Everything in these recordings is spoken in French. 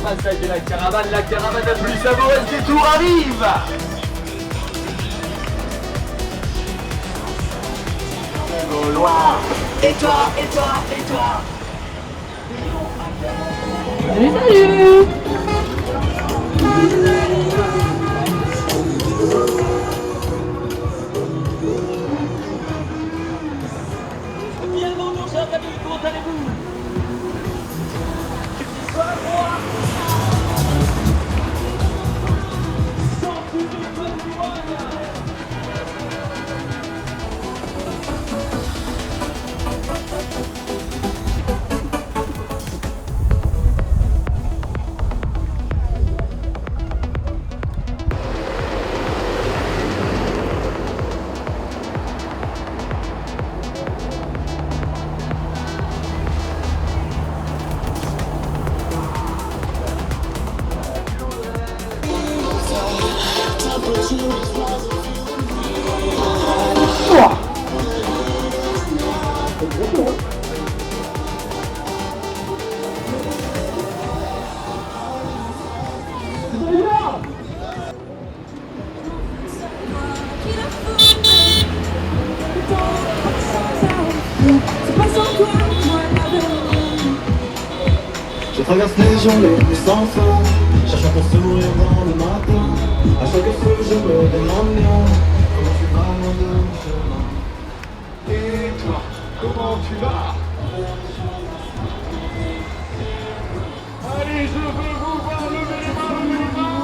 passage de la caravane la plus savoureuse des tours arrive. Gaulois. Et toi, et toi, et toi. Salut, salut. Bienvenue, chers amis, comment allez-vous? Je traverse les journées sans fin, cherchant ton sourire dans le matin. À chaque feu je me demande bien comment tu vas loin de mon chemin. Et toi, comment tu vas? Allez, je veux vous voir, levez les mains, levez les mains.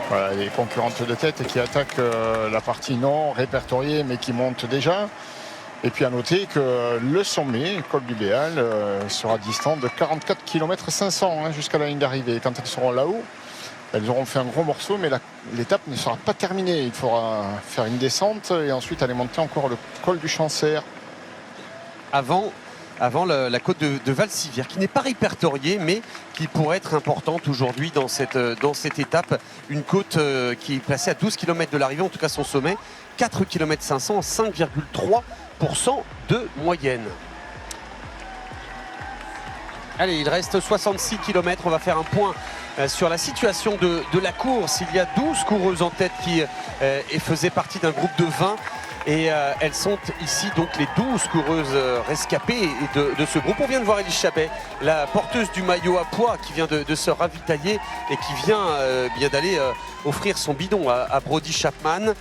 Voilà, les concurrentes de tête qui attaquent la partie non répertoriée mais qui montent déjà. Et puis à noter que le sommet, col du Béal, sera distant de 44 km 500 jusqu'à la ligne d'arrivée. Quand elles seront là-haut, elles auront fait un gros morceau, mais l'étape ne sera pas terminée. Il faudra faire une descente et ensuite aller monter encore le col du Chancer. Avant la côte de Valsivière, qui n'est pas répertoriée, mais qui pourrait être importante aujourd'hui dans cette étape. Une côte qui est placée à 12 km de l'arrivée, en tout cas son sommet, 4 km 500, 5,3% de moyenne. Allez, il reste 66 km, on va faire un point sur la situation de la course. Il y a 12 coureuses en tête qui faisaient partie d'un groupe de 20. Et elles sont ici donc les 12 coureuses rescapées de ce groupe. On vient de voir Élise Chabet, la porteuse du maillot à poids qui vient de se ravitailler et qui vient d'aller offrir son bidon à Brody Chapman.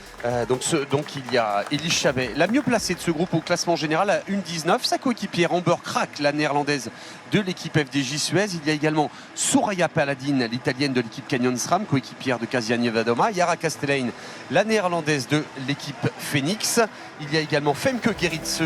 Donc il y a Élise Chabet, la mieux placée de ce groupe au classement général à 1,19. Sa coéquipière Amber Krak, la néerlandaise de l'équipe FDJ Suez. Il y a également Soraya Paladin, l'italienne de l'équipe Canyon SRAM, coéquipière de Kasia Nievadoma. Yara Castellain, la néerlandaise de l'équipe Phoenix. Il y a également Femke Gerritse.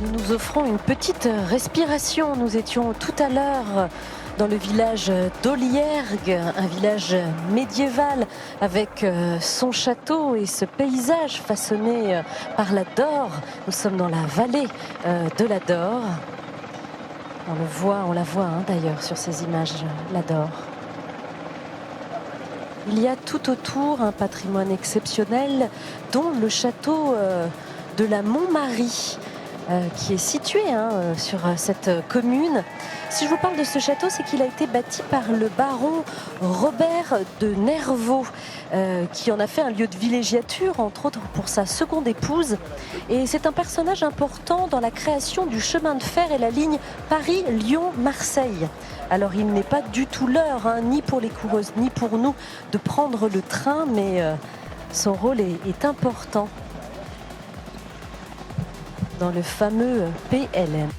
Nous offrons une petite respiration. Nous étions tout à l'heure dans le village d'Olliergues, un village médiéval avec son château et ce paysage façonné par la Dore. Nous sommes dans la vallée de la Dore. On la voit d'ailleurs sur ces images, la Dore. Il y a tout autour un patrimoine exceptionnel, dont le château de la Montmarie, qui est situé sur cette commune. Si je vous parle de ce château, c'est qu'il a été bâti par le baron Robert de Nervaux, qui en a fait un lieu de villégiature, entre autres pour sa seconde épouse. Et c'est un personnage important dans la création du chemin de fer et la ligne Paris-Lyon-Marseille. Alors il n'est pas du tout l'heure, ni pour les coureuses, ni pour nous, de prendre le train, mais son rôle est important dans le fameux PLM.